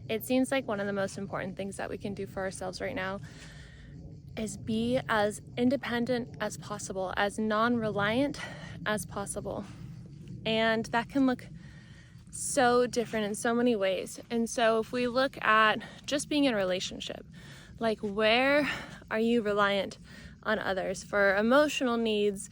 It seems like one of the most important things that we can do for ourselves right now is be as independent as possible, as non-reliant as possible. And that can look so different in so many ways. And so if we look at just being in a relationship, like where are you reliant on others for emotional needs,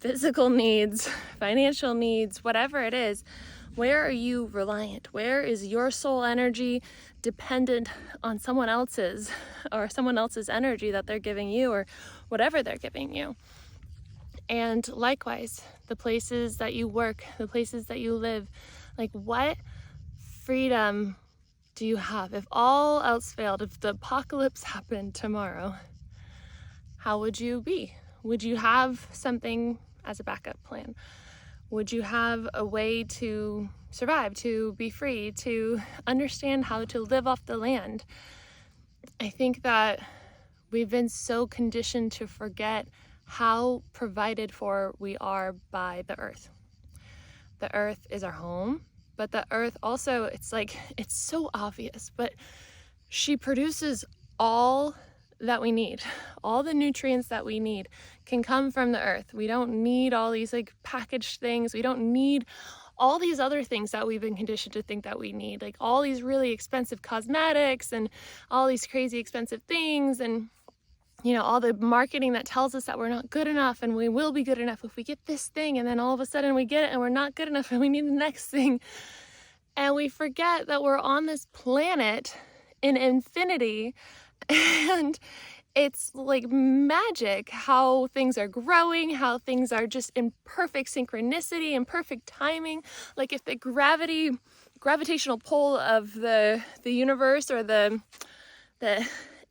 physical needs, financial needs, whatever it is? Where are you reliant? Where is your soul energy dependent on someone else's or someone else's energy that they're giving you or whatever they're giving you? And likewise, the places that you work, the places that you live, like what freedom do you have? If all else failed, if the apocalypse happened tomorrow, how would you be? Would you have something as a backup plan? Would you have a way to survive, to be free, to understand how to live off the land? I think that we've been so conditioned to forget how provided for we are by the earth. The earth is our home, but the earth also, it's so obvious, but she produces all that we need. All the nutrients that we need can come from the earth. We don't need all these like packaged things. We don't need all these other things that we've been conditioned to think that we need, like all these really expensive cosmetics and all these crazy expensive things, and all the marketing that tells us that we're not good enough and we will be good enough if we get this thing, and then all of a sudden we get it and we're not good enough and we need the next thing. And we forget that we're on this planet in infinity, and it's like magic how things are growing, how things are just in perfect synchronicity and perfect timing. Like if the gravitational pull of the universe or the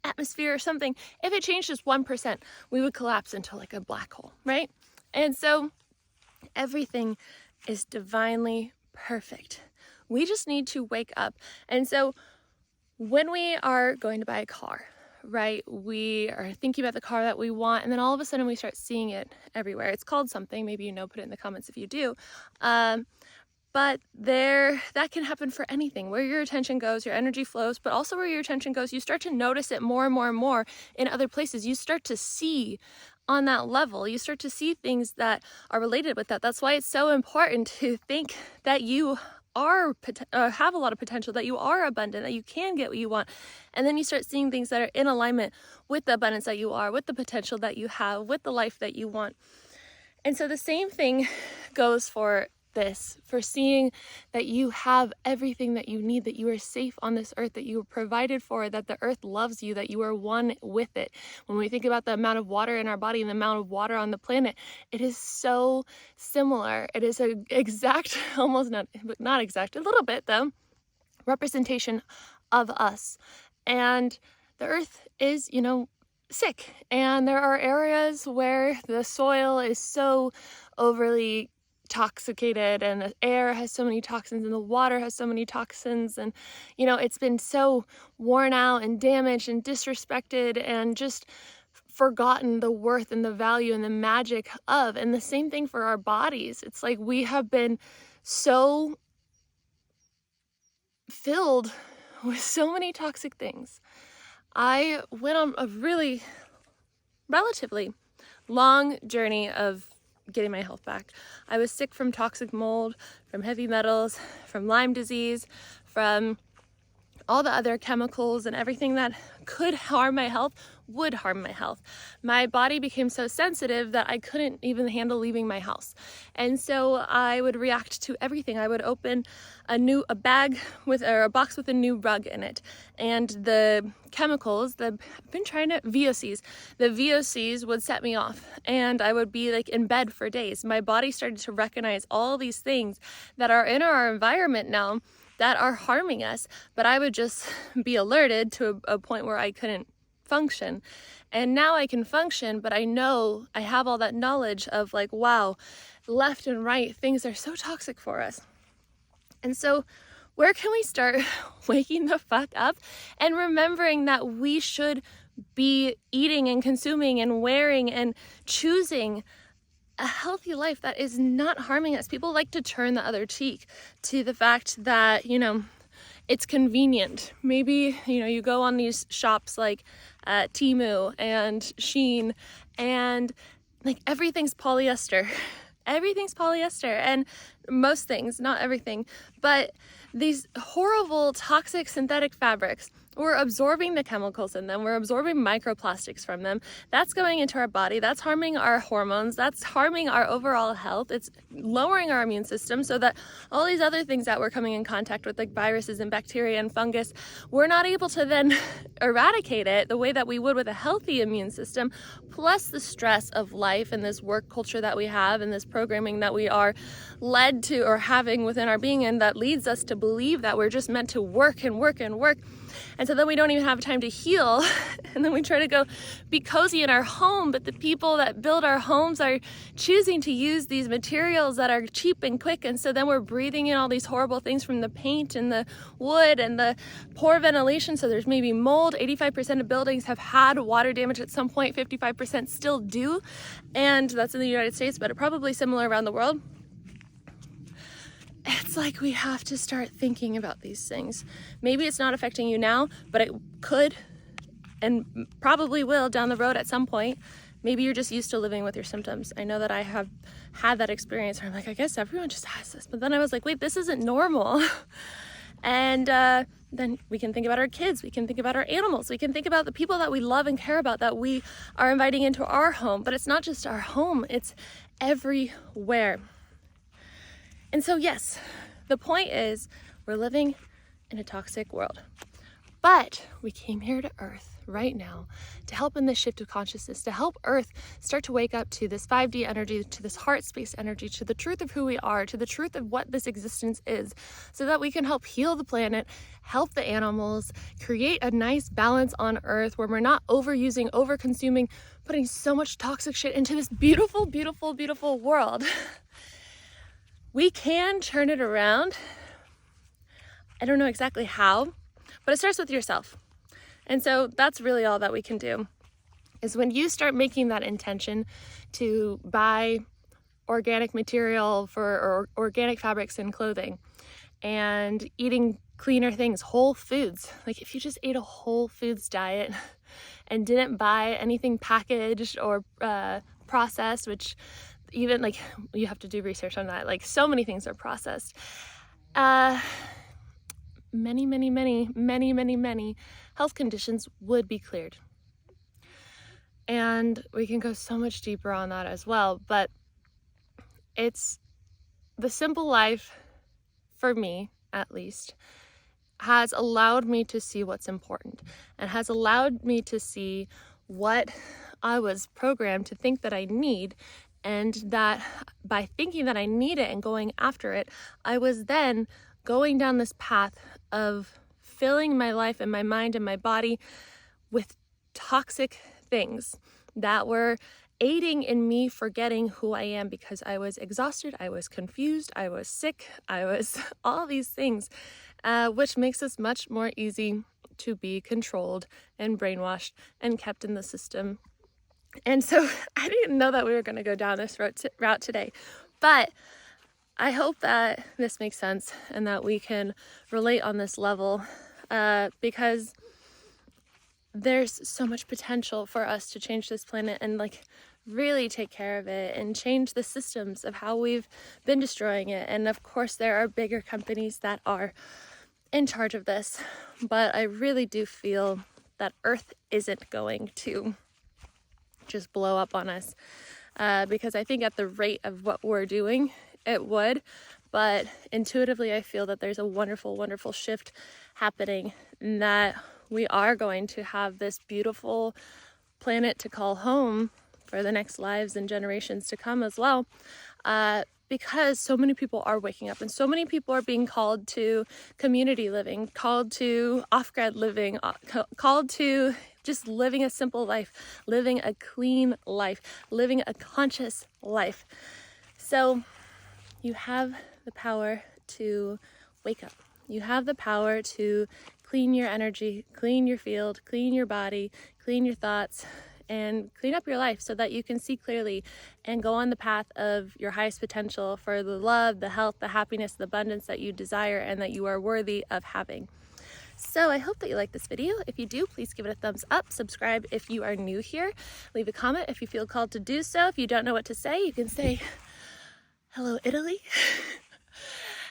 atmosphere or something, if it changed just 1%, we would collapse into like a black hole, right? And so everything is divinely perfect. We just need to wake up. And so when we are going to buy a car, right, we are thinking about the car that we want, and then all of a sudden we start seeing it everywhere. It's called something, maybe put it in the comments if you do. But that can happen for anything. Where your attention goes, your energy flows, but also where your attention goes, you start to notice it more and more and more in other places. You start to see on that level. You start to see things that are related with that. That's why it's so important to think that you have a lot of potential, that you are abundant, that you can get what you want. And then you start seeing things that are in alignment with the abundance that you are, with the potential that you have, with the life that you want. And so the same thing goes for seeing that you have everything that you need, that you are safe on this earth, that you are provided for, that the earth loves you, that you are one with it. When we think about the amount of water in our body and the amount of water on the planet, it is so similar. It is an exact, almost not exact, a little bit though, representation of us. And the earth is, sick. And there are areas where the soil is so overly toxicated, and the air has so many toxins, and the water has so many toxins, and it's been so worn out and damaged and disrespected and just forgotten the worth and the value and the magic of. And the same thing for our bodies. It's like we have been so filled with so many toxic things. I went on a really relatively long journey of getting my health back. I was sick from toxic mold, from heavy metals, from Lyme disease, from all the other chemicals, and everything that could harm my health would harm my health. My body became so sensitive that I couldn't even handle leaving my house. And so I would react to everything. I would open a bag or a box with a new rug in it, and the chemicals, the VOCs would set me off, and I would be like in bed for days. My body started to recognize all these things that are in our environment now that are harming us, but I would just be alerted to a point where I couldn't function. And now I can function, but I know I have all that knowledge of like, wow, left and right, things are so toxic for us. And so where can we start waking the fuck up and remembering that we should be eating and consuming and wearing and choosing a healthy life that is not harming us? People like to turn the other cheek to the fact that, it's convenient. Maybe, you go on these shops like Temu and Shein, and like everything's polyester. Everything's polyester, and most things, not everything, but these horrible toxic synthetic fabrics, we're absorbing the chemicals in them, we're absorbing microplastics from them. That's going into our body, that's harming our hormones, that's harming our overall health, it's lowering our immune system, so that all these other things that we're coming in contact with, like viruses and bacteria and fungus, we're not able to then eradicate it the way that we would with a healthy immune system. Plus the stress of life and this work culture that we have and this programming that we are led to or having within our being, and that leads us to believe that we're just meant to work and work and work. And so then we don't even have time to heal. And then we try to go be cozy in our home, but the people that build our homes are choosing to use these materials that are cheap and quick. And so then we're breathing in all these horrible things from the paint and the wood and the poor ventilation. So there's maybe mold. 85% of buildings have had water damage at some point, 55% still do. And that's in the United States, but probably similar around the world. It's like we have to start thinking about these things. Maybe it's not affecting you now, but it could and probably will down the road at some point. Maybe you're just used to living with your symptoms. I know that I have had that experience where I'm like, I guess everyone just has this. But then I was like, wait, this isn't normal. And then we can think about our kids. We can think about our animals. We can think about the people that we love and care about that we are inviting into our home. But it's not just our home, it's everywhere. And so, yes, the point is we're living in a toxic world, but we came here to Earth right now to help in this shift of consciousness, to help Earth start to wake up to this 5D energy, to this heart space energy, to the truth of who we are, to the truth of what this existence is, so that we can help heal the planet, help the animals, create a nice balance on Earth where we're not overusing, over-consuming, putting so much toxic shit into this beautiful, beautiful, beautiful world. We can turn it around. I don't know exactly how, but it starts with yourself. And so that's really all that we can do, is when you start making that intention to buy organic material or organic fabrics and clothing, and eating cleaner things, whole foods. Like if you just ate a whole foods diet and didn't buy anything packaged or processed, which even like you have to do research on that. Like so many things are processed. Many health conditions would be cleared. And we can go so much deeper on that as well. But it's the simple life, for me at least, has allowed me to see what's important and has allowed me to see what I was programmed to think that I need. And that by thinking that I need it and going after it, I was then going down this path of filling my life and my mind and my body with toxic things that were aiding in me forgetting who I am, because I was exhausted, I was confused, I was sick, I was all these things, which makes us much more easy to be controlled and brainwashed and kept in the system. And so I didn't know that we were going to go down this route today, but I hope that this makes sense and that we can relate on this level, because there's so much potential for us to change this planet and like really take care of it and change the systems of how we've been destroying it. And of course, there are bigger companies that are in charge of this, but I really do feel that Earth isn't going to just blow up on us, because I think at the rate of what we're doing, it would. But intuitively, I feel that there's a wonderful, wonderful shift happening, and that we are going to have this beautiful planet to call home for the next lives and generations to come as well, because so many people are waking up and so many people are being called to community living, called to off-grid living, called to just living a simple life, living a clean life, living a conscious life. So you have the power to wake up. You have the power to clean your energy, clean your field, clean your body, clean your thoughts, and clean up your life so that you can see clearly and go on the path of your highest potential for the love, the health, the happiness, the abundance that you desire and that you are worthy of having. So I hope that you like this video. If you do, please give it a thumbs up. Subscribe if you are new here. Leave a comment if you feel called to do so. If you don't know what to say, you can say, hello, Italy.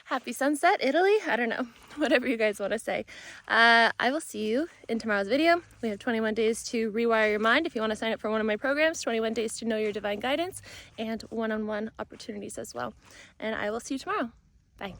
Happy sunset, Italy. I don't know, whatever you guys want to say. I will see you in tomorrow's video. We have 21 days to rewire your mind. If you want to sign up for one of my programs, 21 days to know your divine guidance, and one-on-one opportunities as well. And I will see you tomorrow. Bye.